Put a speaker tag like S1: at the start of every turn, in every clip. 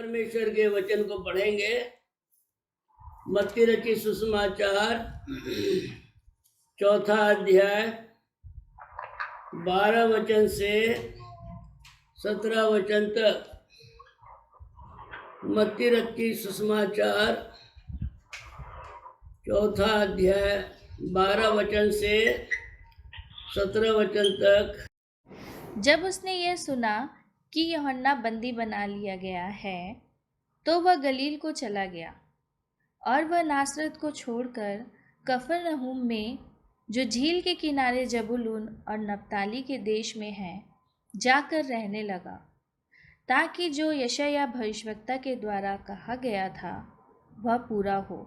S1: परमेश्वर के वचन को पढ़ेंगे। मत्ती रचित सुसमाचार 4 अध्याय 12 वचन से 17 वचन तक। मत्ती रचित सुसमाचार 4 अध्याय 12 वचन से 17 वचन तक।
S2: जब उसने यह सुना कि यूहन्ना बंदी बना लिया गया है, तो वह गलील को चला गया और वह नासरत को छोड़कर कफरनहूम में, जो झील के किनारे जबूलून और नप्ताली के देश में है, जाकर रहने लगा, ताकि जो यशायाह भविष्यवक्ता के द्वारा कहा गया था वह पूरा हो।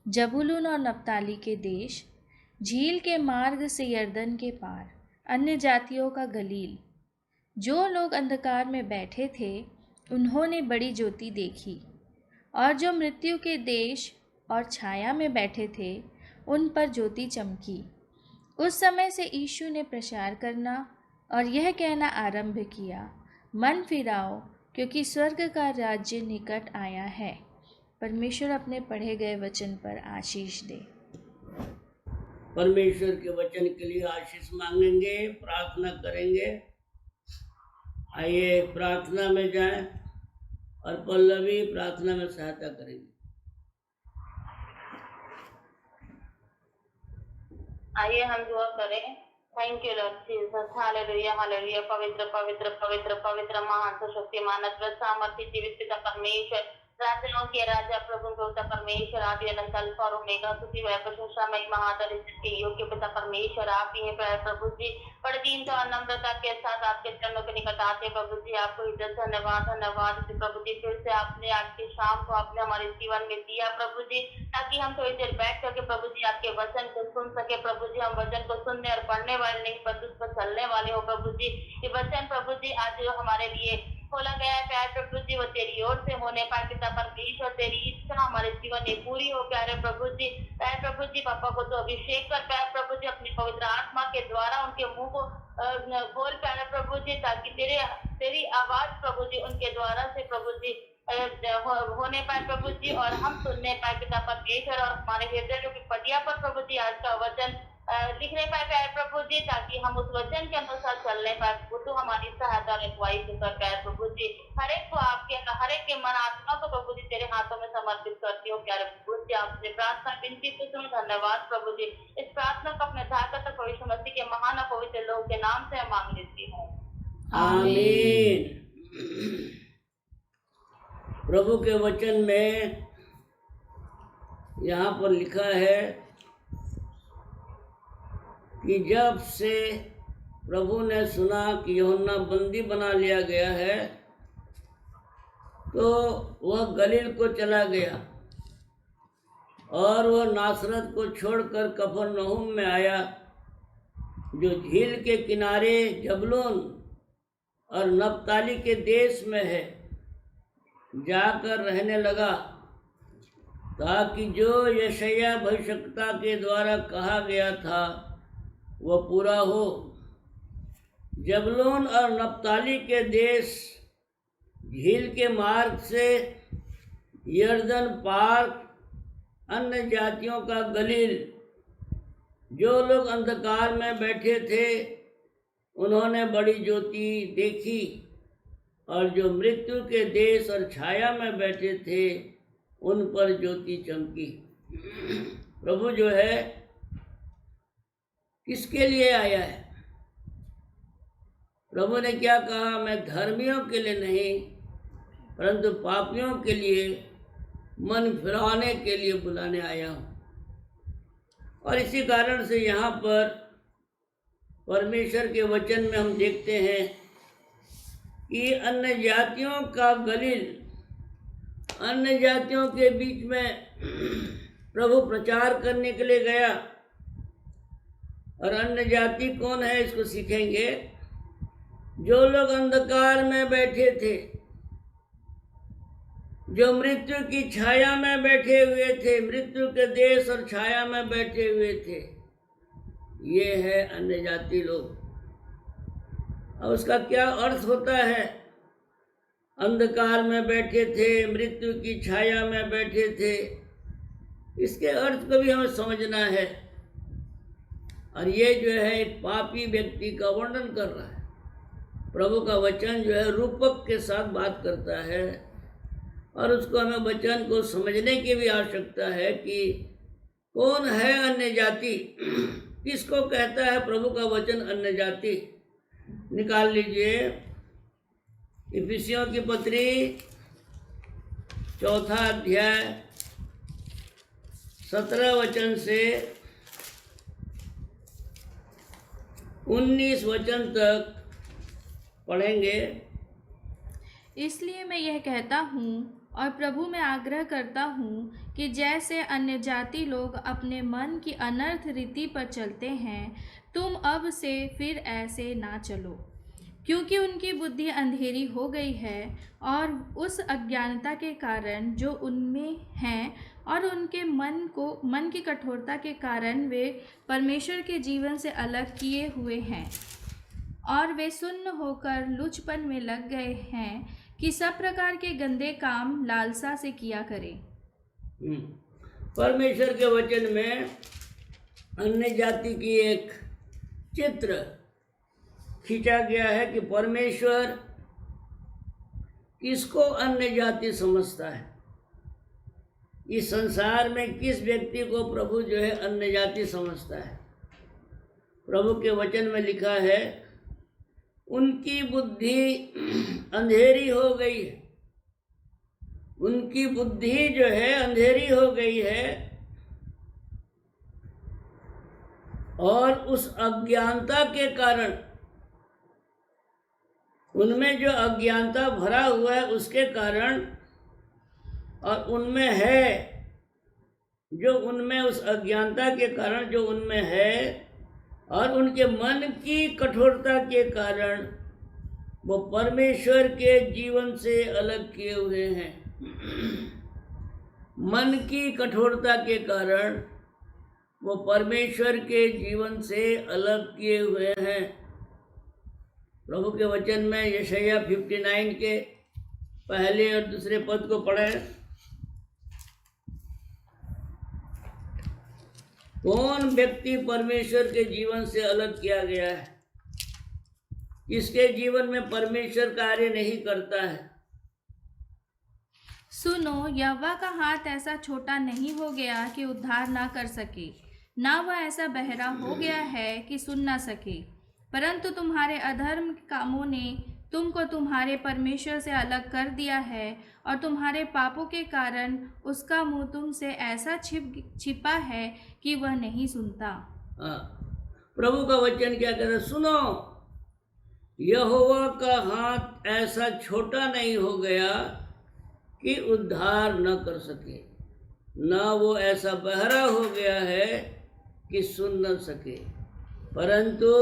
S2: जबूलून और नप्ताली के देश, झील के मार्ग से यरदन के पार, अन्य जातियों का गलील। जो लोग अंधकार में बैठे थे उन्होंने बड़ी ज्योति देखी, और जो मृत्यु के देश और छाया में बैठे थे उन पर ज्योति चमकी। उस समय से यीशु ने प्रचार करना और यह कहना आरंभ किया, मन फिराओ, क्योंकि स्वर्ग का राज्य निकट आया है। परमेश्वर अपने पढ़े गए वचन पर आशीष दे।
S1: परमेश्वर के वचन के लिए आशीष मांगेंगे, प्रार्थना करेंगे। आइए प्रार्थना में जाएं और पल्लवी प्रार्थना में सहायता करेंगे।
S3: आइए हम दुआ करें। Thank you Lord Jesus, hallelujah hallelujah. पवित्र पवित्र पवित्र पवित्र महान शक्तिमान अद्भुत सामर्थ्य जीवित पिता परमेश्वर, राजाओं के राजा प्रभु प्रभुता परमेश्वर, आदि अनंत अल्फा और ओमेगा, स्तुति वै प्रशंसा महिमा आदर के योग्य पिता परमेश्वर आप ही हैं प्रभु जी। बड़े दीनता और नम्रता के साथ आपके चरणों के निकट आते प्रभु जी। आपको हृदय धन्यवाद धन्यवाद प्रभु जी। फिर से आपने आज की शाम को आपने हमारे जीवन में दिया प्रभु जी, ताकि हम थोड़ी देर बैठ करके प्रभु जी आपके वचन को सुन सके प्रभु जी। हम वचन को सुनने और पढ़ने वाले नहीं, पर उस पर चलने वाले हो प्रभु जी। ये वचन प्रभु जी आज जो हमारे लिए खोला गया है प्यारे प्रभु जी, वो तेरी ओर से होने पाए पिता परमेश्वर। तेरी इच्छा हमारे जीवन में पूरी हो प्यारे प्रभु जी। प्यारे प्रभु जी पापा को तो अभिषेक कर प्यारे प्रभु जी, अपनी पवित्र आत्मा के द्वारा उनके मुंह को बोल प्यारे प्रभु जी, ताकि तेरी आवाज प्रभु जी उनके द्वारा से प्रभु जी होने पाए प्रभु जी, और हम सुनने पाए पिता परमेश्वर, और हमारे हृदय की पटिया पर प्रभु जी आज का वचन लिखने पाए प्यारे प्रभु जी, ताकि हम उस वचन के अनुसार चलने पाए। वो तो हमारी सहायता रखवाई कर प्यारे प्रभु जी। हर एक को हर एक के मन आत्मा को प्रभु जी तेरे हाथों में समर्पित करती हो प्यारे प्रभु जी। आपसे प्रार्थना विनती को सुनो, धन्यवाद प्रभु जी। इस प्रार्थना को अपने धाकत पवित्र मसीह के महान पवित्र लोग के नाम से मांग लेती हूँ,
S1: आमीन। प्रभु के वचन में यहाँ पर लिखा है कि जब से प्रभु ने सुना कि यूहन्ना बंदी बना लिया गया है, तो वह गलील को चला गया और वह नासरत को छोड़कर कफरनहूम में आया, जो झील के किनारे जबूलून और नप्ताली के देश में है, जाकर रहने लगा, ताकि जो यशायाह भविष्यवक्ता के द्वारा कहा गया था वह पूरा हो। जबूलून और नप्ताली के देश, झील के मार्ग से यरदन पार, अन्य जातियों का गलील। जो लोग अंधकार में बैठे थे उन्होंने बड़ी ज्योति देखी, और जो मृत्यु के देश और छाया में बैठे थे उन पर ज्योति चमकी। प्रभु जो है किसके लिए आया है? प्रभु ने क्या कहा? मैं धर्मियों के लिए नहीं परंतु पापियों के लिए मन फिराने के लिए बुलाने आया हूँ। और इसी कारण से यहाँ पर परमेश्वर के वचन में हम देखते हैं कि अन्य जातियों का गलील, अन्य जातियों के बीच में प्रभु प्रचार करने के लिए गया। और अन्य जाति कौन है इसको सीखेंगे। जो लोग अंधकार में बैठे थे, जो मृत्यु की छाया में बैठे हुए थे, मृत्यु के देश और छाया में बैठे हुए थे, ये है अन्य जाति लोग। और उसका क्या अर्थ होता है? अंधकार में बैठे थे, मृत्यु की छाया में बैठे थे। इसके अर्थ को भी हमें समझना है। और ये जो है एक पापी व्यक्ति का वर्णन कर रहा है। प्रभु का वचन जो है रूपक के साथ बात करता है, और उसको हमें वचन को समझने की भी आवश्यकता है कि कौन है अन्य जाति, किसको कहता है प्रभु का वचन अन्य जाति। निकाल लीजिए इफिसियों की पत्री 4 अध्याय 17 वचन से 19 वचन तक पढ़ेंगे।
S2: इसलिए मैं यह कहता हूँ और प्रभु में आग्रह करता हूँ कि जैसे अन्य जाति लोग अपने मन की अनर्थ रीति पर चलते हैं, तुम अब से फिर ऐसे ना चलो, क्योंकि उनकी बुद्धि अंधेरी हो गई है और उस अज्ञानता के कारण जो उनमें है और उनके मन की कठोरता के कारण वे परमेश्वर के जीवन से अलग किए हुए हैं, और वे सुन्न होकर लुचपन में लग गए हैं कि सब प्रकार के गंदे काम लालसा से किया करें।
S1: परमेश्वर के वचन में अन्य जाति की एक चित्र खींचा गया है कि परमेश्वर किसको अन्य जाति समझता है। इस संसार में किस व्यक्ति को प्रभु जो है अन्य जाति समझता है। प्रभु के वचन में लिखा है, उनकी बुद्धि अंधेरी हो गई है। उनकी बुद्धि जो है अंधेरी हो गई है, और उस अज्ञानता के कारण, उनमें जो अज्ञानता भरा हुआ है उसके कारण, और उनमें है जो उनमें उस अज्ञानता के कारण जो उनमें है, और उनके मन की कठोरता के कारण वो परमेश्वर के जीवन से अलग किए हुए हैं। मन की कठोरता के कारण वो परमेश्वर के जीवन से अलग किए हुए हैं। प्रभु के वचन में यशायाह 59 के पहले और दूसरे पद को पढ़ें। कौन व्यक्ति परमेश्वर के जीवन से अलग किया गया है, इसके जीवन में परमेश्वर कार्य नहीं करता है।
S2: सुनो, यहोवा का हाथ ऐसा छोटा नहीं हो गया कि उद्धार ना कर सके, ना वह ऐसा बहरा हो गया है कि सुन ना सके, परंतु तुम्हारे अधर्म कामों ने तुमको तुम्हारे परमेश्वर से अलग कर दिया है, और तुम्हारे पापों के कारण उसका मुंह तुमसे ऐसा छिपा है कि वह नहीं सुनता।
S1: प्रभु का वचन क्या कह रहा है? सुनो, यहोवा का हाथ ऐसा छोटा नहीं हो गया कि उद्धार न कर सके, ना वो ऐसा बहरा हो गया है कि सुन न सके, परंतु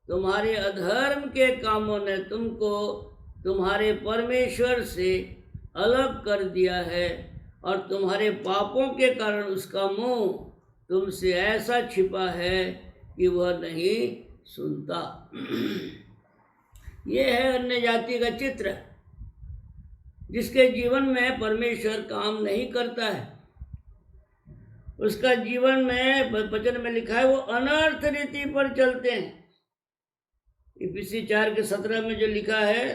S1: तुम्हारे अधर्म के कामों ने तुमको तुम्हारे परमेश्वर से अलग कर दिया है, और तुम्हारे पापों के कारण उसका मुंह तुमसे ऐसा छिपा है कि वह नहीं सुनता। ये है अन्य जाति का चित्र, जिसके जीवन में परमेश्वर काम नहीं करता है। उसका जीवन में वचन में लिखा है वो अनर्थ रीति पर चलते हैं। इफिसी 4 के 17 में जो लिखा है,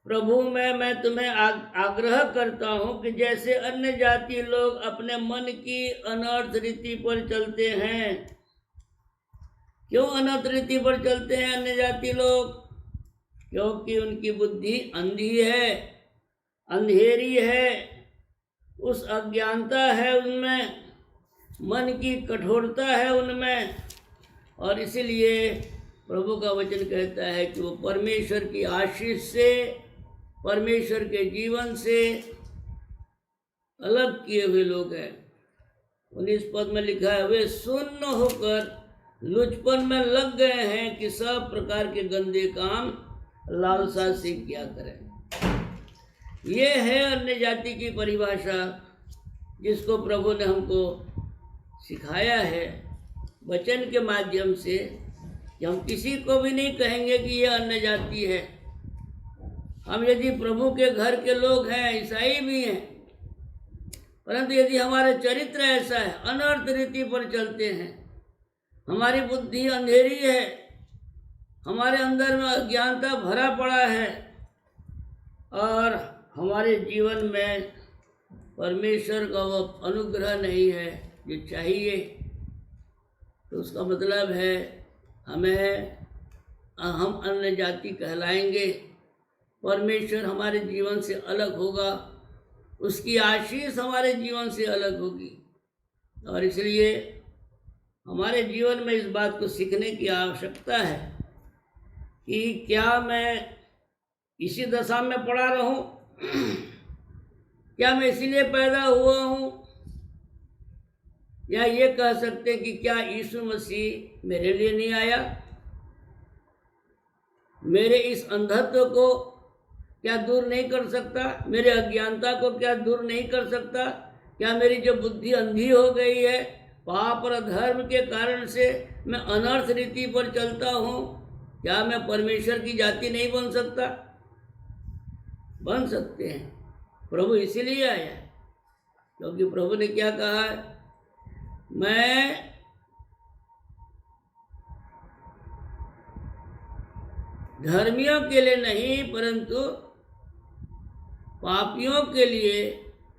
S1: प्रभु में मैं तुम्हें आग्रह करता हूँ कि जैसे अन्य जाति लोग अपने मन की अनर्थ रीति पर चलते हैं। क्यों अनर्थ रीति पर चलते हैं अन्य जाति लोग? क्योंकि उनकी बुद्धि अंधी है, अंधेरी है, उस अज्ञानता है उनमें, मन की कठोरता है उनमें, और इसीलिए प्रभु का वचन कहता है कि वो परमेश्वर की आशीष से, परमेश्वर के जीवन से अलग किए हुए लोग हैं। 19 पद में लिखा है, वे सुन्न होकर लुचपन में लग गए हैं कि सब प्रकार के गंदे काम लालसा से किया करें। ये है अन्य जाति की परिभाषा, जिसको प्रभु ने हमको सिखाया है वचन के माध्यम से, कि हम किसी को भी नहीं कहेंगे कि ये अन्य जाति है। हम यदि प्रभु के घर के लोग हैं, ईसाई भी हैं, परंतु यदि हमारा चरित्र ऐसा है, अनर्थ रीति पर चलते हैं, हमारी बुद्धि अंधेरी है, हमारे अंदर में अज्ञानता भरा पड़ा है और हमारे जीवन में परमेश्वर का वो अनुग्रह नहीं है जो चाहिए, तो उसका मतलब है हम अन्य जाति कहलाएंगे। परमेश्वर हमारे जीवन से अलग होगा, उसकी आशीष हमारे जीवन से अलग होगी। और इसलिए हमारे जीवन में इस बात को सीखने की आवश्यकता है कि क्या मैं इसी दशा में पड़ा रहूं? क्या मैं इसीलिए पैदा हुआ हूं? या ये कह सकते हैं कि क्या यीशु मसीह मेरे लिए नहीं आया? मेरे इस अंधत्व को क्या दूर नहीं कर सकता? मेरे अज्ञानता को क्या दूर नहीं कर सकता? क्या मेरी जो बुद्धि अंधी हो गई है, पाप और धर्म के कारण से मैं अनर्थ रीति पर चलता हूँ, क्या मैं परमेश्वर की जाति नहीं बन सकता? बन सकते हैं। प्रभु इसीलिए आया है, क्योंकि प्रभु ने क्या कहा है? मैं धर्मियों के लिए नहीं परंतु पापियों के लिए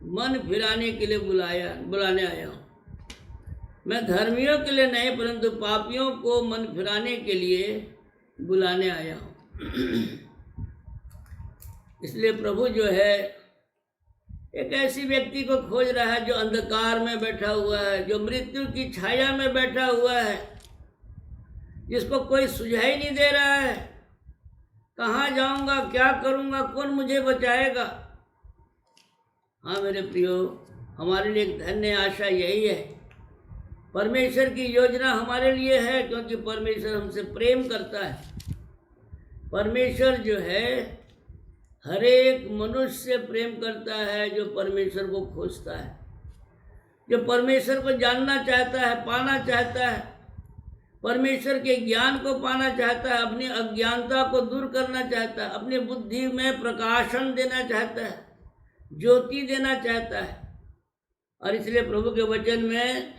S1: मन फिराने के लिए बुलाने आया हूँ। मैं धर्मियों के लिए नहीं परंतु पापियों को मन फिराने के लिए बुलाने आया हूँ। इसलिए प्रभु जो है एक ऐसी व्यक्ति को खोज रहा है जो अंधकार में बैठा हुआ है, जो मृत्यु की छाया में बैठा हुआ है, जिसको कोई सुझाई नहीं दे रहा है। कहाँ जाऊंगा, क्या करूंगा, कौन मुझे बचाएगा? हाँ मेरे प्रियो, हमारे लिए एक धन्य आशा यही है। परमेश्वर की योजना हमारे लिए है, क्योंकि परमेश्वर हमसे प्रेम करता है। परमेश्वर जो है हर एक मनुष्य से प्रेम करता है जो परमेश्वर को खोजता है, जो परमेश्वर को जानना चाहता है, पाना चाहता है, परमेश्वर के ज्ञान को पाना चाहता है, अपनी अज्ञानता को दूर करना चाहता है, अपनी बुद्धि में प्रकाशन देना चाहता है, ज्योति देना चाहता है। और इसलिए प्रभु के वचन में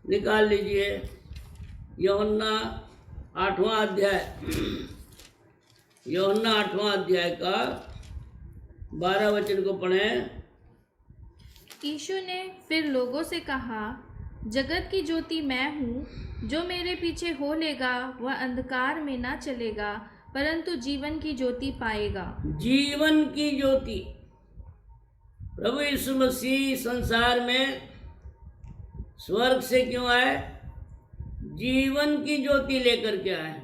S1: निकाल लीजिए यूहन्ना 8वां अध्याय, यूहन्ना 8वां अध्याय का 12 वचन को पढ़ें।
S2: यीशु ने फिर लोगों से कहा, जगत की ज्योति मैं हूँ, जो मेरे पीछे हो लेगा वह अंधकार में ना चलेगा परंतु जीवन की ज्योति पाएगा।
S1: जीवन की ज्योति। प्रभु यीशु मसीह संसार में स्वर्ग से क्यों आए? जीवन की ज्योति लेकर के आए।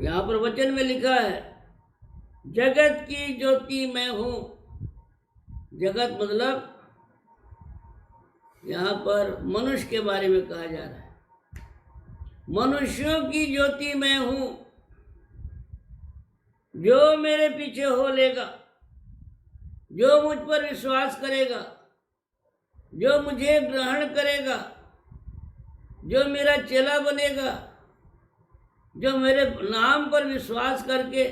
S1: यहाँ पर वचन में लिखा है जगत की ज्योति मैं हूँ। जगत मतलब यहाँ पर मनुष्य के बारे में कहा जा रहा है। मनुष्यों की ज्योति मैं हूँ, जो मेरे पीछे हो लेगा, जो मुझ पर विश्वास करेगा, जो मुझे ग्रहण करेगा, जो मेरा चेला बनेगा, जो मेरे नाम पर विश्वास करके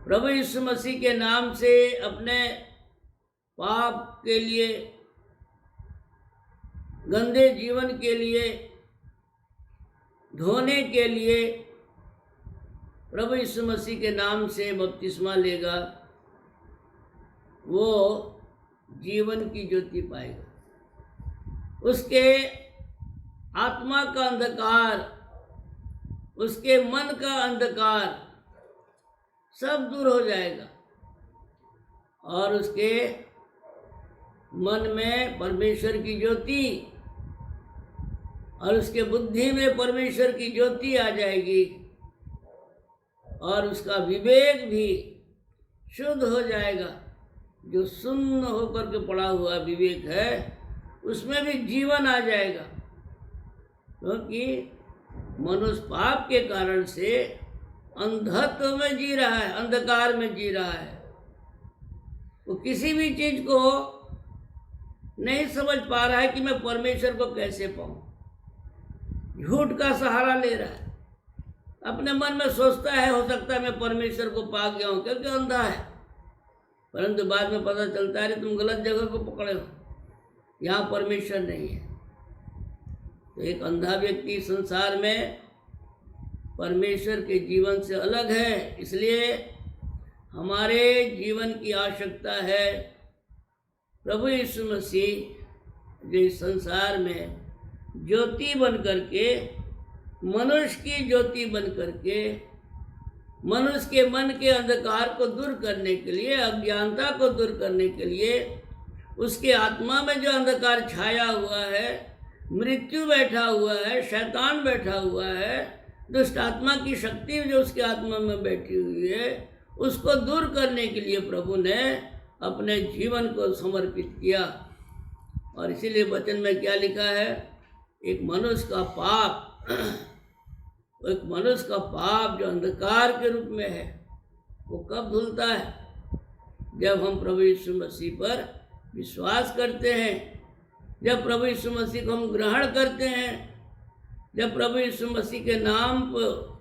S1: प्रभु यीशु मसीह के नाम से अपने पाप के लिए, गंदे जीवन के लिए धोने के लिए प्रभु यीशु मसीह के नाम से बपतिस्मा लेगा, वो जीवन की ज्योति पाएगा। उसके आत्मा का अंधकार, उसके मन का अंधकार सब दूर हो जाएगा और उसके मन में परमेश्वर की ज्योति और उसके बुद्धि में परमेश्वर की ज्योति आ जाएगी और उसका विवेक भी शुद्ध हो जाएगा। जो शून्य होकर के पड़ा हुआ विवेक है उसमें भी जीवन आ जाएगा, क्योंकि मनुष्य पाप के कारण से अंधत्व में जी रहा है, अंधकार में जी रहा है। वो किसी भी चीज को नहीं समझ पा रहा है कि मैं परमेश्वर को कैसे पाऊं। झूठ का सहारा ले रहा है, अपने मन में सोचता है हो सकता है मैं परमेश्वर को पा गया हूँ क्योंकि अंधा है, परंतु बाद में पता चलता है तुम गलत जगह को पकड़े हो, यहाँ परमेश्वर नहीं है। तो एक अंधा व्यक्ति संसार में परमेश्वर के जीवन से अलग है। इसलिए हमारे जीवन की आवश्यकता है प्रभु यीशु मसीह जो इस संसार में ज्योति बन करके, मनुष्य की ज्योति बन करके, मनुष्य के मन के अंधकार को दूर करने के लिए, अज्ञानता को दूर करने के लिए, उसके आत्मा में जो अंधकार छाया हुआ है, मृत्यु बैठा हुआ है, शैतान बैठा हुआ है, दुष्ट आत्मा की शक्ति जो उसके आत्मा में बैठी हुई है, उसको दूर करने के लिए प्रभु ने अपने जीवन को समर्पित किया। और इसीलिए वचन में क्या लिखा है, एक मनुष्य का पाप जो अंधकार के रूप में है वो कब धुलता है, जब हम प्रभु यीशु मसीह पर विश्वास करते हैं, जब प्रभु यीशु मसीह को हम ग्रहण करते हैं, जब प्रभु यीशु मसीह के नाम पर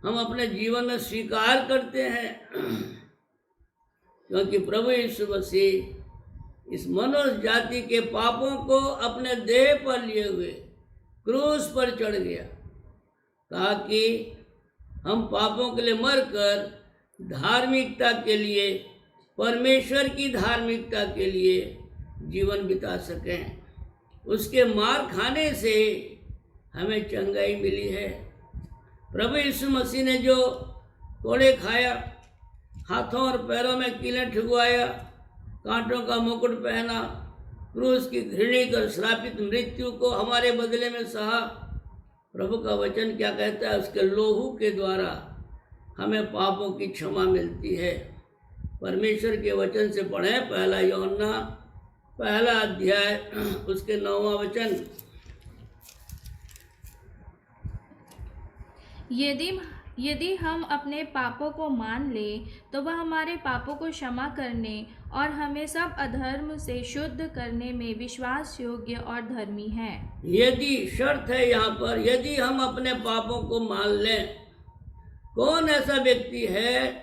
S1: हम अपने जीवन में स्वीकार करते हैं। क्योंकि प्रभु यीशु मसीह इस मनुष्य जाति के पापों को अपने देह पर लिए हुए क्रूस पर चढ़ गया, ताकि हम पापों के लिए मरकर धार्मिकता के लिए, परमेश्वर की धार्मिकता के लिए जीवन बिता सकें। उसके मार खाने से हमें चंगाई मिली है। प्रभु यीशु मसीह ने जो कोड़े खाया, हाथों और पैरों में कीलें ठुकवाया, कांटों का मुकुट पहना, क्रूस की घृणित और श्रापित मृत्यु को हमारे बदले में सहा। प्रभु का वचन क्या कहता है, उसके लोहू के द्वारा हमें पापों की क्षमा मिलती है। परमेश्वर के वचन से पढ़ें, पहला यूहन्ना पहला अध्याय उसके 9वां वचन।
S2: यदि हम अपने पापों को मान लें तो वह हमारे पापों को क्षमा करने और हमें सब अधर्म से शुद्ध करने में विश्वास योग्य और धर्मी है।
S1: यदि शर्त है यहाँ पर, यदि हम अपने पापों को मान लें। कौन ऐसा व्यक्ति है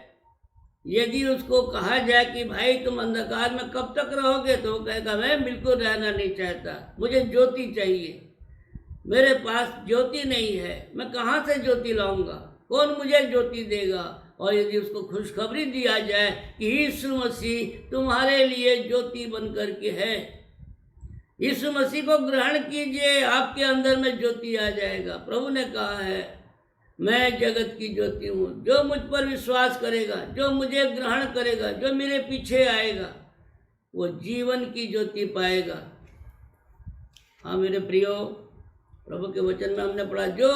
S1: यदि उसको कहा जाए कि भाई तुम अंधकार में कब तक रहोगे, तो वो कहेगा मैं बिल्कुल रहना नहीं चाहता, मुझे ज्योति चाहिए, मेरे पास ज्योति नहीं है, मैं कहाँ से ज्योति लाऊंगा, कौन मुझे ज्योति देगा। और यदि उसको खुशखबरी दिया जाए कि यीशु मसीह तुम्हारे लिए ज्योति बन करके है, यीशु मसीह को ग्रहण कीजिए, आपके अंदर में ज्योति आ जाएगा। प्रभु ने कहा है मैं जगत की ज्योति हूँ, जो मुझ पर विश्वास करेगा, जो मुझे ग्रहण करेगा, जो मेरे पीछे आएगा, वो जीवन की ज्योति पाएगा। हाँ मेरे प्रियो, प्रभु के वचन में हमने पढ़ा, जो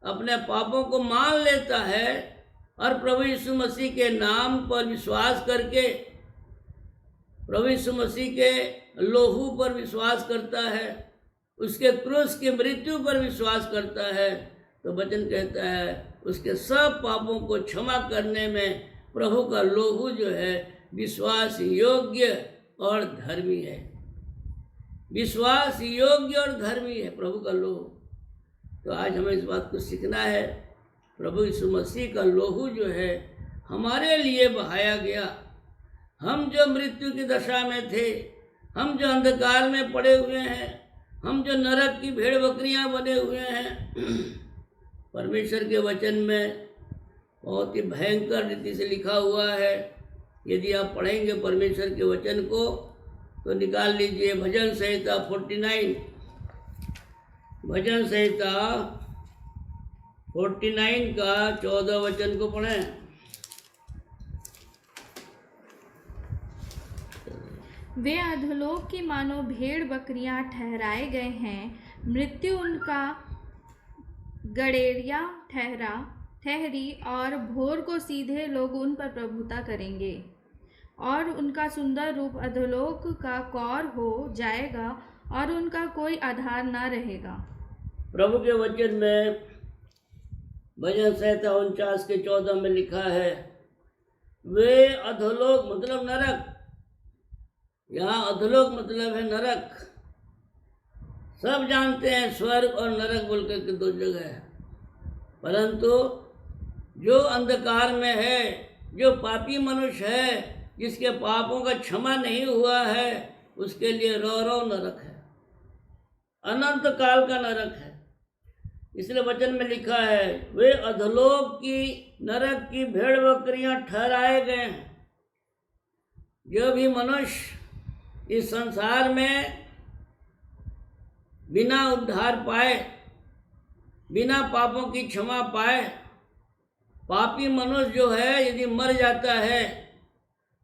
S1: अपने पापों को मान लेता है और प्रभु यीशु मसीह के नाम पर विश्वास करके, प्रभु यीशु मसीह के लोहू पर विश्वास करता है, उसके क्रूस की मृत्यु पर विश्वास करता है, तो वचन कहता है उसके सब पापों को क्षमा करने में प्रभु का लोहू जो है विश्वास योग्य और धर्मी है। विश्वास योग्य और धर्मी है प्रभु का लोहू। तो आज हमें इस बात को सीखना है, प्रभु यीशु मसीह का लोहू जो है हमारे लिए बहाया गया। हम जो मृत्यु की दशा में थे, हम जो अंधकार में पड़े हुए हैं, हम जो नरक की भेड़ बकरियां बने हुए हैं, परमेश्वर के वचन में बहुत ही भयंकर रीति से लिखा हुआ है। यदि आप पढ़ेंगे परमेश्वर के वचन को तो निकाल लीजिए भजन संहिता 49, भजन संहिता 49 का 14 वचन को पढ़ें।
S2: वे अधोलोक की मानो भेड़ बकरियां ठहराए गए हैं, मृत्यु उनका गड़ेरिया ठहरी और भोर को सीधे लोग उन पर प्रभुता करेंगे और उनका सुंदर रूप अधोलोक का कौर हो जाएगा और उनका कोई आधार ना रहेगा।
S1: प्रभु के वचन में भजन संहिता 49 के 14 में लिखा है, वे अधोलोक मतलब नरक, यहाँ अधोलोक मतलब है नरक। सब जानते हैं स्वर्ग और नरक बोलकर के दो जगह है। परंतु जो अंधकार में है, जो पापी मनुष्य है, जिसके पापों का क्षमा नहीं हुआ है, उसके लिए रो नरक है, अनंत काल का नरक है। इसलिए वचन में लिखा है, वे अधलोक की नरक की भेड़ बकरियां ठहराए गए हैं। जो भी मनुष्य इस संसार में बिना उद्धार पाए, बिना पापों की क्षमा पाए, पापी मनुष्य जो है यदि मर जाता है,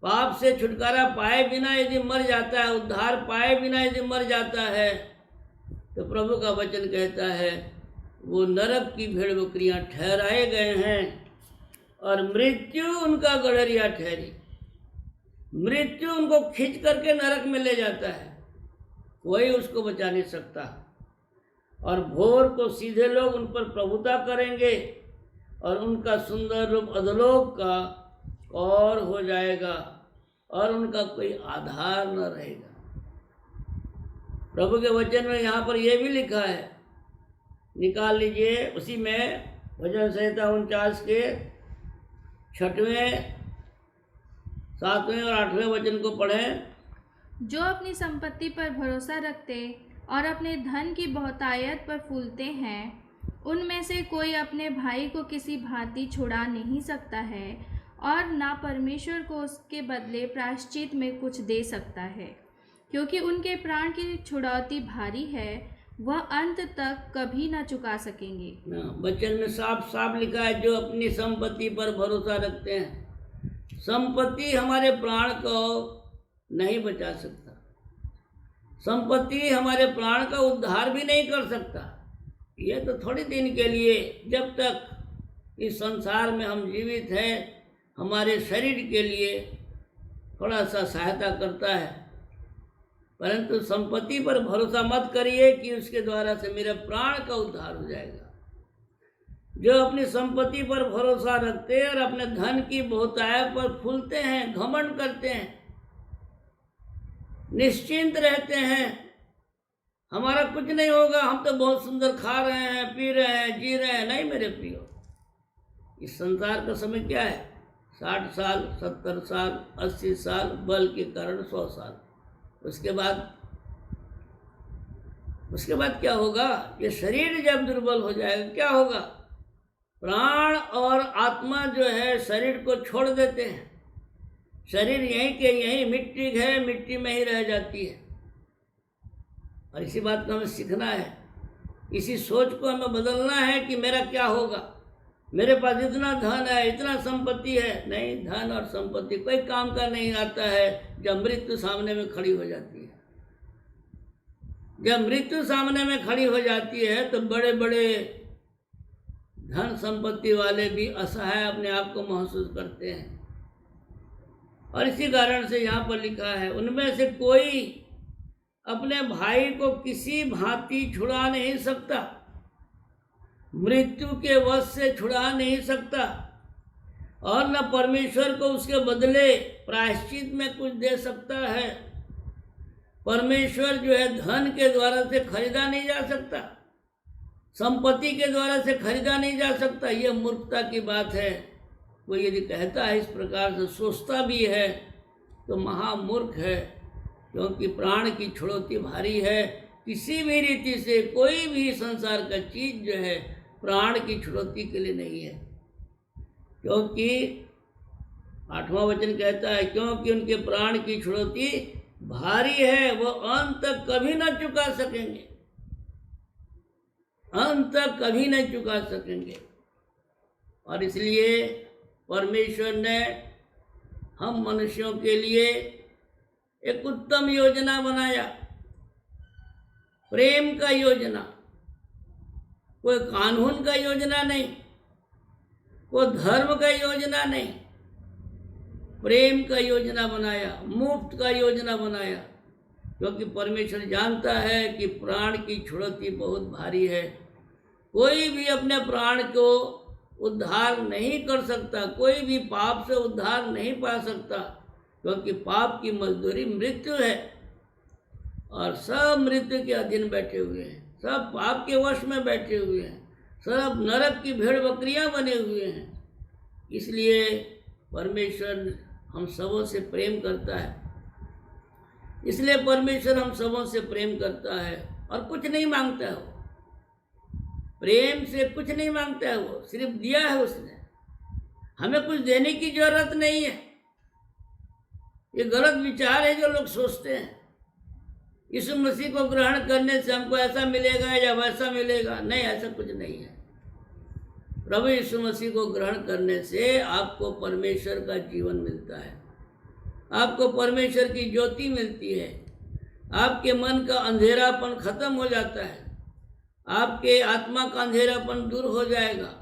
S1: पाप से छुटकारा पाए बिना यदि मर जाता है, उद्धार पाए बिना यदि मर जाता है, तो प्रभु का वचन कहता है वो नरक की भेड़ बकरियां ठहराए गए हैं और मृत्यु उनका गड़रिया ठहरी। मृत्यु उनको खींच करके नरक में ले जाता है, कोई उसको बचा नहीं सकता। और भोर को सीधे लोग उन पर प्रभुता करेंगे और उनका सुंदर रूप अधलोक का और हो जाएगा और उनका कोई आधार न रहेगा। प्रभु के वचन में यहाँ पर यह भी लिखा है, निकाल लीजिए उसी में भजन संहिता 49 के 6वें 7वें और 8वें वचन को पढ़ें।
S2: जो अपनी संपत्ति पर भरोसा रखते और अपने धन की बहुतायत पर फूलते हैं, उनमें से कोई अपने भाई को किसी भांति छुड़ा नहीं सकता है और ना परमेश्वर को उसके बदले प्रायश्चित में कुछ दे सकता है, क्योंकि उनके प्राण की छुड़ौती भारी है, वह अंत तक कभी न चुका सकेंगे।
S1: वचन में साफ साफ लिखा है, जो अपनी संपत्ति पर भरोसा रखते हैं। संपत्ति हमारे प्राण को नहीं बचा सकता, संपत्ति हमारे प्राण का उद्धार भी नहीं कर सकता। ये तो थोड़ी दिन के लिए, जब तक इस संसार में हम जीवित हैं, हमारे शरीर के लिए थोड़ा सा सहायता करता है, परंतु संपत्ति पर भरोसा मत करिए कि उसके द्वारा से मेरे प्राण का उद्धार हो जाएगा। जो अपनी संपत्ति पर भरोसा रखते हैं और अपने धन की बहुतायत पर फूलते हैं, घमंड करते हैं, निश्चिंत रहते हैं, हमारा कुछ नहीं होगा, हम तो बहुत सुंदर खा रहे हैं, पी रहे हैं, जी रहे हैं। नहीं मेरे प्रियो, इस संसार का समय क्या है? 60 साल, 70 साल, 80 साल, बल के कारण 100 साल। उसके बाद क्या होगा? ये शरीर जब दुर्बल हो जाएगा, क्या होगा? प्राण और आत्मा जो है शरीर को छोड़ देते हैं। शरीर यहीं के यहीं मिट्टी है, मिट्टी में ही रह जाती है। और इसी बात को हमें सीखना है, इसी सोच को हमें बदलना है कि मेरा क्या होगा, मेरे पास इतना धन है, इतना संपत्ति है। नहीं, धन और संपत्ति कोई काम का नहीं आता है जब मृत्यु सामने में खड़ी हो जाती है। जब मृत्यु सामने में खड़ी हो जाती है तो बड़े बड़े धन संपत्ति वाले भी असहाय अपने आप को महसूस करते हैं। और इसी कारण से यहाँ पर लिखा है, उनमें से कोई अपने भाई को किसी भांति छुड़ा नहीं सकता, मृत्यु के वश से छुड़ा नहीं सकता, और न परमेश्वर को उसके बदले प्रायश्चित में कुछ दे सकता है। परमेश्वर जो है धन के द्वारा से खरीदा नहीं जा सकता, संपत्ति के द्वारा से खरीदा नहीं जा सकता। यह मूर्खता की बात है। वो यदि कहता है, इस प्रकार से सोचता भी है, तो महामूर्ख है, क्योंकि प्राण की छुड़ौती भारी है। किसी भी रीति से कोई भी संसार का चीज जो है प्राण की छुड़ौती के लिए नहीं है, क्योंकि 8वां वचन कहता है, क्योंकि उनके प्राण की छुड़ौती भारी है, वो अंत तक कभी न चुका सकेंगे, अंत तक कभी नहीं चुका सकेंगे। और इसलिए परमेश्वर ने हम मनुष्यों के लिए एक उत्तम योजना बनाया, प्रेम का योजना, कोई कानून का योजना नहीं, कोई धर्म का योजना नहीं, प्रेम का योजना बनाया, मुफ्त का योजना बनाया, क्योंकि परमेश्वर जानता है कि प्राण की छुड़ौती बहुत भारी है। कोई भी अपने प्राण को उद्धार नहीं कर सकता, कोई भी पाप से उद्धार नहीं पा सकता, क्योंकि पाप की मजदूरी मृत्यु है और सब मृत्यु के अधीन बैठे हुए हैं, सब पाप के वश में बैठे हुए हैं। सब नरक की भेड़ बकरियां बने हुए हैं। इसलिए परमेश्वर हम सबों से प्रेम करता है, इसलिए परमेश्वर हम सबों से प्रेम करता है और कुछ नहीं मांगता है। वो प्रेम से कुछ नहीं मांगता है, वो सिर्फ दिया है उसने। हमें कुछ देने की जरूरत नहीं है। ये गलत विचार है जो लोग सोचते हैं यीशु मसीह को ग्रहण करने से हमको ऐसा मिलेगा या वैसा मिलेगा। नहीं, ऐसा कुछ नहीं है। प्रभु यीशु मसीह को ग्रहण करने से आपको परमेश्वर का जीवन मिलता है, आपको परमेश्वर की ज्योति मिलती है, आपके मन का अंधेरापन खत्म हो जाता है, आपके आत्मा का अंधेरापन दूर हो जाएगा,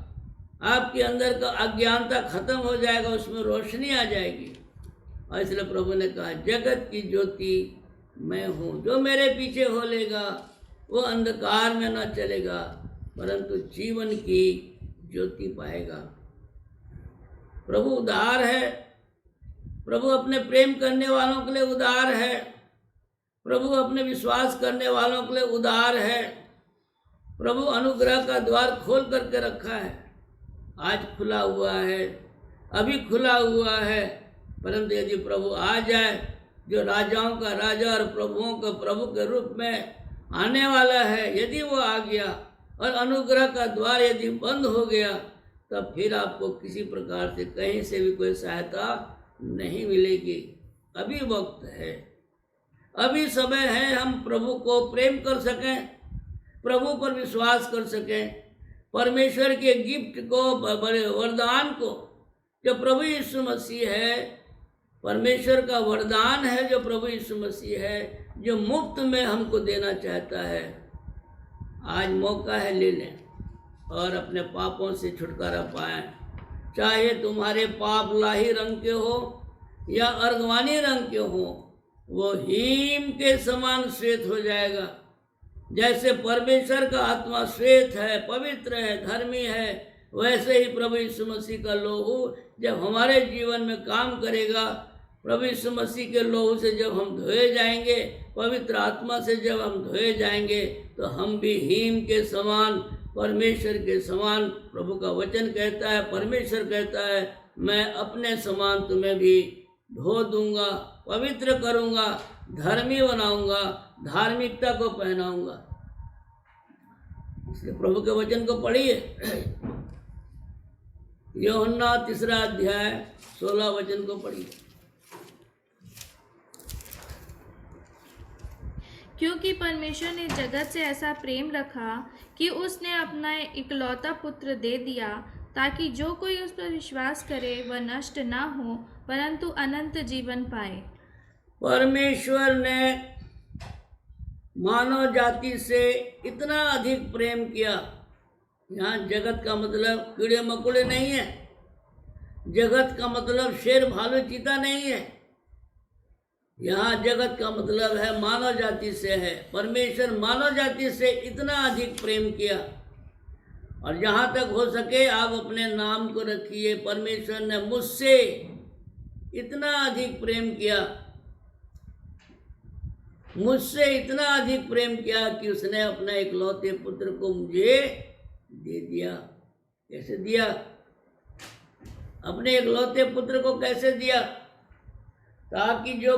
S1: आपके अंदर का अज्ञानता खत्म हो जाएगा, उसमें रोशनी आ जाएगी। और इसलिए प्रभु ने कहा, जगत की ज्योति मैं हूँ, जो मेरे पीछे हो लेगा वो अंधकार में न चलेगा परंतु जीवन की ज्योति पाएगा। प्रभु उदार है, प्रभु अपने प्रेम करने वालों के लिए उदार है, प्रभु अपने विश्वास करने वालों के लिए उदार है। प्रभु अनुग्रह का द्वार खोल करके रखा है, आज खुला हुआ है, अभी खुला हुआ है। परंतु यदि प्रभु आ जाए, जो राजाओं का राजा और प्रभुओं का प्रभु के रूप में आने वाला है, यदि वो आ गया और अनुग्रह का द्वार यदि बंद हो गया, तब फिर आपको किसी प्रकार से कहीं से भी कोई सहायता नहीं मिलेगी। अभी वक्त है, अभी समय है, हम प्रभु को प्रेम कर सकें, प्रभु पर विश्वास कर सकें, परमेश्वर के गिफ्ट को, बड़े वरदान को, जो प्रभु यीशु मसीह है, परमेश्वर का वरदान है जो प्रभु यीशु मसीह है, जो मुफ्त में हमको देना चाहता है। आज मौका है, ले लें और अपने पापों से छुटकारा पाएं। चाहे तुम्हारे पाप लाही रंग के हो या अर्गवानी रंग के हो, वो हीम के समान श्वेत हो जाएगा। जैसे परमेश्वर का आत्मा श्वेत है, पवित्र है, धर्मी है, वैसे ही प्रभु यीशु मसीह का लोहू जब हमारे जीवन में काम करेगा, प्रभु यीशु मसीह के लोहू से जब हम धोए जाएंगे, पवित्र आत्मा से जब हम धोए जाएंगे, तो हम भी हीम के समान, परमेश्वर के समान, प्रभु का वचन कहता है, परमेश्वर कहता है, मैं अपने समान तुम्हें भी धो दूंगा, पवित्र करूंगा, धर्मी बनाऊंगा, धार्मिकता को पहनाऊंगा। इसलिए प्रभु के वचन को पढ़िए। यूहन्ना 3 अध्याय 16 वचन को पढ़िए।
S2: क्योंकि परमेश्वर ने जगत से ऐसा प्रेम रखा कि उसने अपना इकलौता पुत्र दे दिया, ताकि जो कोई उस पर विश्वास करे वह नष्ट ना हो परंतु अनंत जीवन पाए।
S1: परमेश्वर ने मानव जाति से इतना अधिक प्रेम किया। यहाँ जगत का मतलब कीड़े मकोड़े नहीं है, जगत का मतलब शेर भालू चीता नहीं है। यहाँ जगत का मतलब है मानव जाति से है। परमेश्वर मानव जाति से इतना अधिक प्रेम किया, और जहाँ तक हो सके आप अपने नाम को रखिए, परमेश्वर ने मुझसे इतना अधिक प्रेम किया, मुझसे इतना अधिक प्रेम किया कि उसने अपने इकलौते पुत्र को मुझे दे दिया। कैसे दिया? अपने इकलौते पुत्र को कैसे दिया? ताकि जो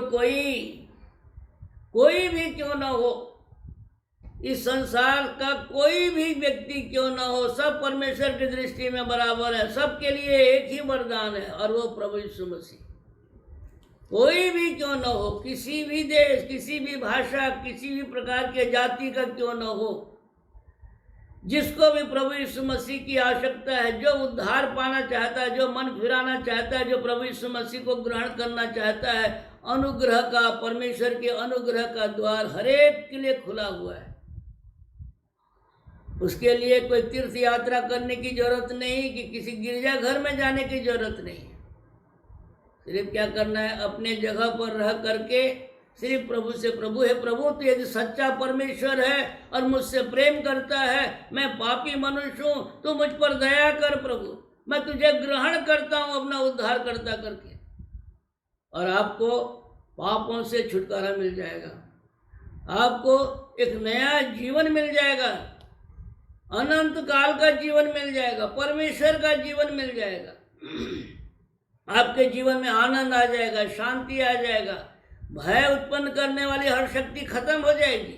S1: कोई भी क्यों ना हो, इस संसार का कोई भी व्यक्ति क्यों ना हो, सब परमेश्वर की दृष्टि में बराबर है, सबके लिए एक ही वरदान है, और वो प्रभु यीशु मसीह। कोई भी क्यों न हो, किसी भी देश, किसी भी भाषा, किसी भी प्रकार के जाति का क्यों न हो, जिसको भी प्रभु यीशु मसीह की आवश्यकता है, जो उद्धार पाना चाहता है, जो मन फिराना चाहता है, जो प्रभु यीशु मसीह को ग्रहण करना चाहता है, अनुग्रह का, परमेश्वर के अनुग्रह का द्वार हरेक के लिए खुला हुआ है। उसके लिए कोई तीर्थ यात्रा करने की जरूरत नहीं, कि किसी गिरजाघर में जाने की जरूरत नहीं। सिर्फ क्या करना है, अपने जगह पर रह करके सिर्फ प्रभु से, प्रभु है प्रभु तो यदि सच्चा परमेश्वर है और मुझसे प्रेम करता है, मैं पापी मनुष्य हूँ, तो मुझ पर दया कर प्रभु, मैं तुझे ग्रहण करता हूँ अपना उद्धार करता करके, और आपको पापों से छुटकारा मिल जाएगा, आपको एक नया जीवन मिल जाएगा। अनंत काल का जीवन मिल जाएगा, परमेश्वर का जीवन मिल जाएगा। आपके जीवन में आनंद आ जाएगा, शांति आ जाएगा, भय उत्पन्न करने वाली हर शक्ति खत्म हो जाएगी।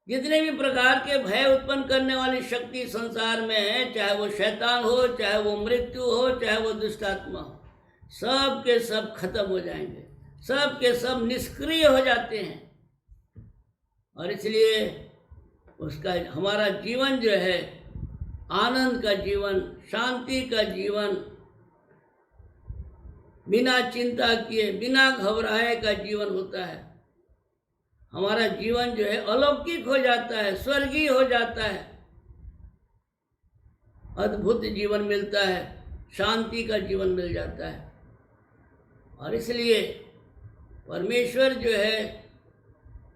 S1: जितने भी प्रकार के भय उत्पन्न करने वाली शक्ति संसार में है, चाहे वो शैतान हो, चाहे वो मृत्यु हो, चाहे वो दुष्टात्मा हो, सब के सब खत्म हो जाएंगे, सब के सब निष्क्रिय हो जाते हैं। और इसलिए उसका हमारा जीवन जो है आनंद का जीवन, शांति का जीवन, बिना चिंता किए, बिना घबराए का जीवन होता है। हमारा जीवन जो है अलौकिक हो जाता है, स्वर्गीय हो जाता है, अद्भुत जीवन मिलता है, शांति का जीवन मिल जाता है। और इसलिए परमेश्वर जो है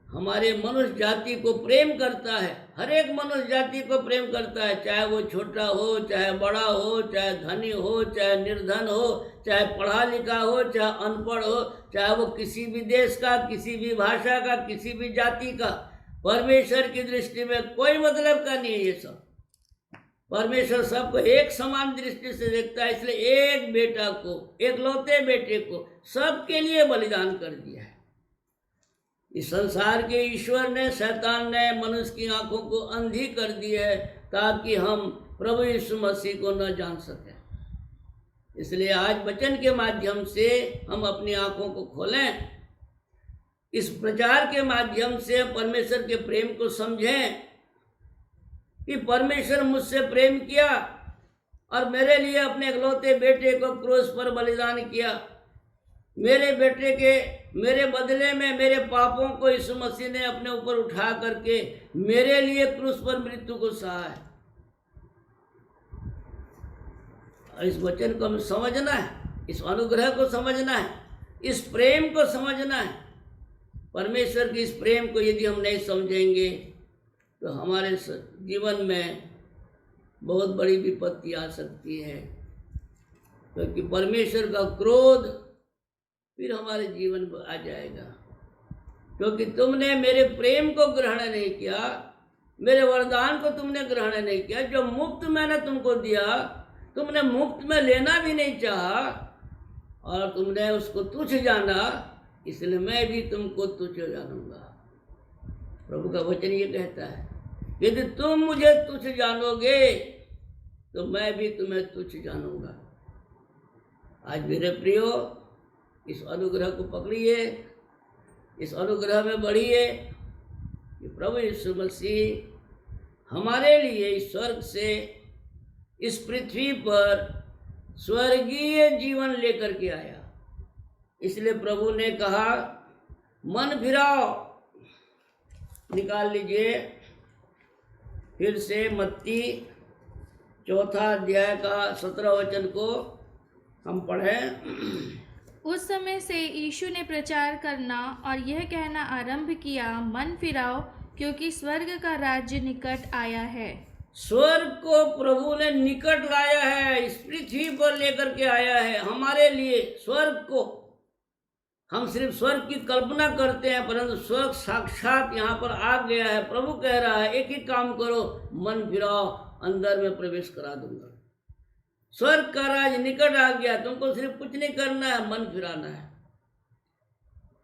S1: हमारे मनुष्य जाति को प्रेम करता है, हर एक मनुष्य जाति को प्रेम करता है, चाहे वो छोटा हो, चाहे बड़ा हो, चाहे धनी हो, चाहे निर्धन हो, चाहे पढ़ा लिखा हो, चाहे अनपढ़ हो, चाहे वो किसी भी देश का, किसी भी भाषा का, किसी भी जाति का। परमेश्वर की दृष्टि में कोई मतलब का नहीं है ये सब। परमेश्वर सबको एक समान दृष्टि से देखता है, इसलिए एक बेटा को, एक लौते बेटे को सबके लिए बलिदान कर दिया है। इस संसार के ईश्वर ने, शैतान ने मनुष्य की आंखों को अंधी कर दी है ताकि हम प्रभु यीशु मसीह को न जान सकें। इसलिए आज वचन के माध्यम से हम अपनी आंखों को खोलें, इस प्रचार के माध्यम से परमेश्वर के प्रेम को समझें कि परमेश्वर मुझसे प्रेम किया और मेरे लिए अपने इकलौते बेटे को क्रूस पर बलिदान किया। मेरे बदले में मेरे पापों को यीशु मसीह ने अपने ऊपर उठा करके मेरे लिए क्रूस पर मृत्यु को सहा है। और इस वचन को हमें समझना है, इस अनुग्रह को समझना है, इस प्रेम को समझना है। परमेश्वर की इस प्रेम को यदि हम नहीं समझेंगे तो हमारे जीवन में बहुत बड़ी विपत्ति आ सकती है, क्योंकि परमेश्वर का क्रोध फिर हमारे जीवन में आ जाएगा। क्योंकि तुमने मेरे प्रेम को ग्रहण नहीं किया, मेरे वरदान को तुमने ग्रहण नहीं किया, जो मुफ्त मैंने तुमको दिया तुमने मुफ्त में लेना भी नहीं चाहा और तुमने उसको तुच्छ जाना, इसलिए मैं भी तुमको तुच्छ जानूंगा। प्रभु का वचन ये कहता है, यदि तुम मुझे तुच्छ जानोगे तो मैं भी तुम्हें तुच्छ जानूंगा। आज मेरे प्रियो, इस अनुग्रह को पकड़िए, इस अनुग्रह में बढ़िए कि प्रभु यीशु मसीह हमारे लिए इस स्वर्ग से इस पृथ्वी पर स्वर्गीय जीवन लेकर के आया। इसलिए प्रभु ने कहा, मन फिराओ। निकाल लीजिए फिर से मत्ती 4 अध्याय का 17 वचन को हम पढ़ें।
S2: उस समय से यीशु ने प्रचार करना और यह कहना आरंभ किया, मन फिराओ क्योंकि स्वर्ग का राज्य निकट आया है।
S1: स्वर्ग को प्रभु ने निकट लाया है, इस पृथ्वी पर लेकर के आया है हमारे लिए। स्वर्ग को हम सिर्फ स्वर्ग की कल्पना करते हैं, परंतु स्वर्ग साक्षात यहाँ पर आ गया है। प्रभु कह रहा है, एक ही काम करो, मन फिराओ, अंदर में प्रवेश करा दूंगा। स्वर्ग का राज निकट आ गया, तुमको सिर्फ कुछ नहीं करना है, मन फिराना है।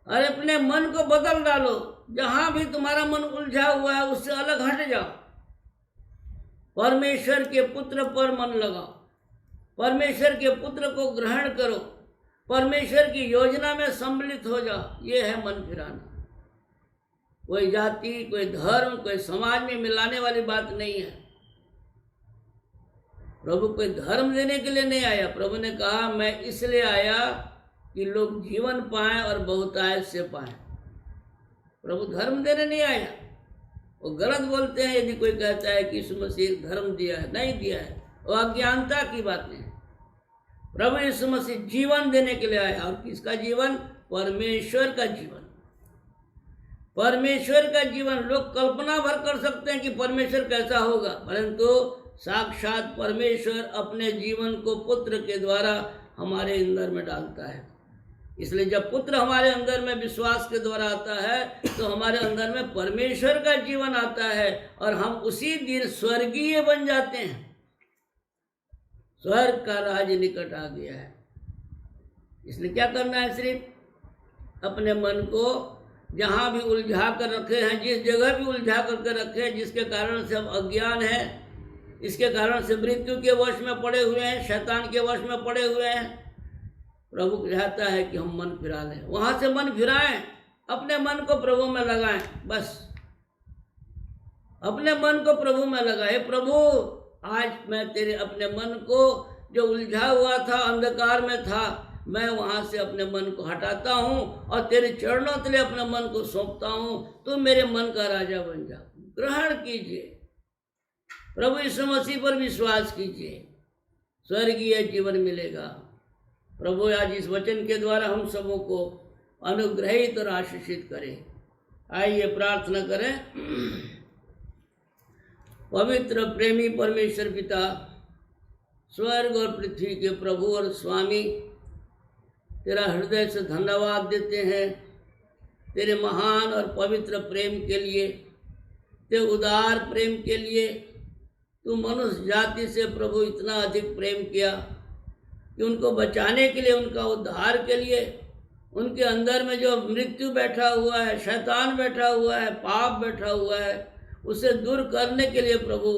S1: और अपने मन को बदल डालो, जहां भी तुम्हारा मन उलझा हुआ है उससे अलग हट जाओ। परमेश्वर के पुत्र पर मन लगाओ, परमेश्वर के पुत्र को ग्रहण करो, परमेश्वर की योजना में सम्मिलित हो जाओ। ये है मन फिराना। कोई जाति, कोई धर्म, कोई समाज में मिलाने वाली बात नहीं है। प्रभु कोई धर्म देने के लिए नहीं आया। प्रभु ने कहा, मैं इसलिए आया कि लोग जीवन पाएं और बहुतायत से पाएं। प्रभु धर्म देने नहीं आया। वो गलत बोलते हैं यदि कोई कहता है कि यीशु मसीह धर्म दिया है, नहीं दिया है, वो अज्ञानता की बात नहीं। प्रभु यीशु मसीह जीवन देने के लिए आया। और किसका जीवन? परमेश्वर का जीवन। परमेश्वर का जीवन। लोग कल्पना भर कर सकते हैं कि परमेश्वर कैसा होगा, परंतु साक्षात परमेश्वर अपने जीवन को पुत्र के द्वारा हमारे अंदर में डालता है। इसलिए जब पुत्र हमारे अंदर में विश्वास के द्वारा आता है तो हमारे अंदर में परमेश्वर का जीवन आता है और हम उसी दिन स्वर्गीय बन जाते हैं। स्वर्ग का राज निकट आ गया है। इसलिए क्या करना है? सिर्फ अपने मन को जहाँ भी उलझा कर रखे हैं, जिस जगह भी उलझा करके रखे हैं, जिसके कारण से हम अज्ञान है, इसके कारण से मृत्यु के वश में पड़े हुए हैं, शैतान के वश में पड़े हुए हैं, प्रभु चाहता है कि हम मन फिरा लें। वहाँ से मन फिराएं, अपने मन को प्रभु में लगाएं। बस अपने मन को प्रभु में लगाए। प्रभु आज मैं तेरे अपने मन को जो उलझा हुआ था, अंधकार में था, मैं वहाँ से अपने मन को हटाता हूँ और तेरे चरणों तले अपने मन को सौंपता हूँ। तुम मेरे मन का राजा बन जा। ग्रहण कीजिए, प्रभु यीशु मसीह पर विश्वास कीजिए, स्वर्गीय जीवन मिलेगा। प्रभु आज इस वचन के द्वारा हम सबों को अनुग्रहित और आशीषित करें। आइए प्रार्थना करें। पवित्र प्रेमी परमेश्वर पिता, स्वर्ग और पृथ्वी के प्रभु और स्वामी, तेरा हृदय से धन्यवाद देते हैं तेरे महान और पवित्र प्रेम के लिए, तेरे उदार प्रेम के लिए। तू मनुष्य जाति से प्रभु इतना अधिक प्रेम किया कि उनको बचाने के लिए, उनका उद्धार के लिए, उनके अंदर में जो मृत्यु बैठा हुआ है, शैतान बैठा हुआ है, पाप बैठा हुआ है, उसे दूर करने के लिए प्रभु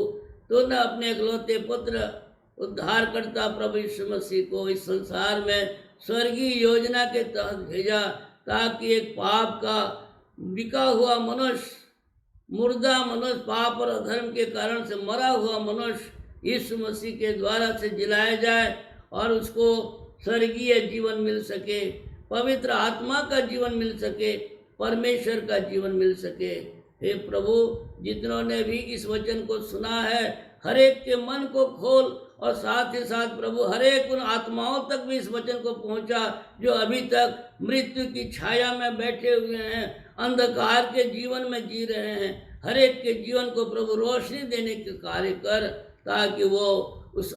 S1: तूने अपने इकलौते पुत्र उद्धारकर्ता प्रभु यीशु मसीह को इस संसार में स्वर्गीय योजना के तहत भेजा, ताकि एक पाप का बिका हुआ मनुष्य, मुर्दा मनुष्य, पाप और अधर्म के कारण से मरा हुआ मनुष्य यीशु मसीह के द्वारा से जिलाया जाए और उसको स्वर्गीय जीवन मिल सके, पवित्र आत्मा का जीवन मिल सके, परमेश्वर का जीवन मिल सके। हे प्रभु, जितनों ने भी इस वचन को सुना है, हर एक के मन को खोल और साथ ही साथ प्रभु हर एक उन आत्माओं तक भी इस वचन को पहुंचा जो अभी तक मृत्यु की छाया में बैठे हुए हैं, अंधकार के जीवन में जी रहे हैं। हर एक के जीवन को प्रभु रोशनी देने के कार्य कर, ताकि वो उस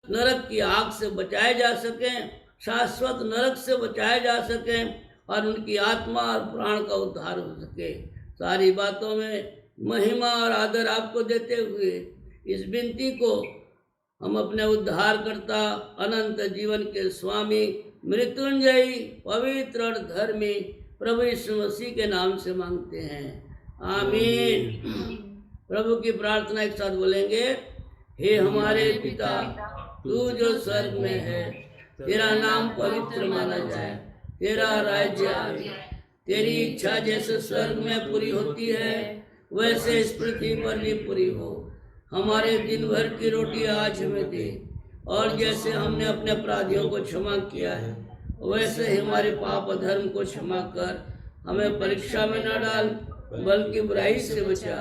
S1: नरक की आग से बचाए जा सकें, शाश्वत नरक से बचाए जा सकें और उनकी आत्मा और प्राण का उद्धार हो सके। सारी बातों में महिमा और आदर आपको देते हुए इस विनती को हम अपने उद्धारकर्ता, अनंत जीवन के स्वामी, मृत्युंजयी, पवित्र और धर्मी प्रभु यीशु मसीह के नाम से मांगते हैं, आमीन। प्रभु की प्रार्थना एक साथ बोलेंगे। हे हमारे पिता, तू जो स्वर्ग में है, तेरा नाम पवित्र माना जाए, तेरा राज्य आए, तेरी इच्छा जैसे स्वर्ग में पूरी होती है वैसे इस पृथ्वी पर भी पूरी हो। हमारे दिन भर की रोटी आज हमें दे, और जैसे हमने अपने अपराधियों को क्षमा किया है वैसे ही हमारे पाप धर्म को क्षमा कर, हमें परीक्षा में न डाल बल्कि बुराई से बचा,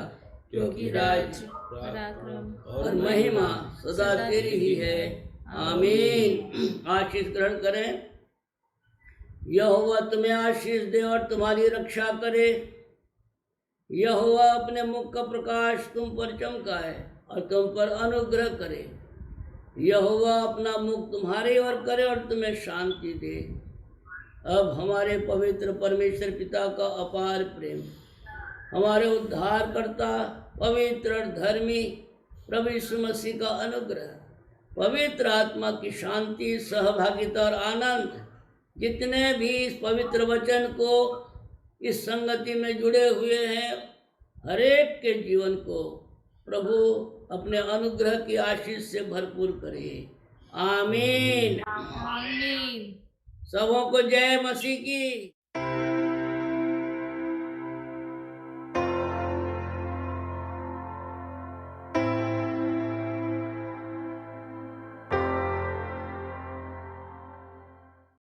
S1: क्योंकि राज्य, पराक्रम और महिमा सदा तेरी ही है, आमीन। आशीष ग्रहण करें। यहोवा तुम्हें आशीष दे और तुम्हारी रक्षा करे। यहोवा अपने मुख का प्रकाश तुम पर चमकाए और तुम पर अनुग्रह करे। यहोवा अपना मुख तुम्हारे ओर करे और तुम्हें शांति दे। अब हमारे पवित्र परमेश्वर पिता का अपार प्रेम, हमारे उद्धारकर्ता, पवित्र और धर्मी प्रभु यीशु मसीह का अनुग्रह, पवित्र आत्मा की शांति, सहभागिता और आनंद, जितने भी इस पवित्र वचन को इस संगति में जुड़े हुए हैं, हर एक के जीवन को प्रभु अपने अनुग्रह की आशीष से भरपूर करे, आमीन। सबों को जय मसीह की।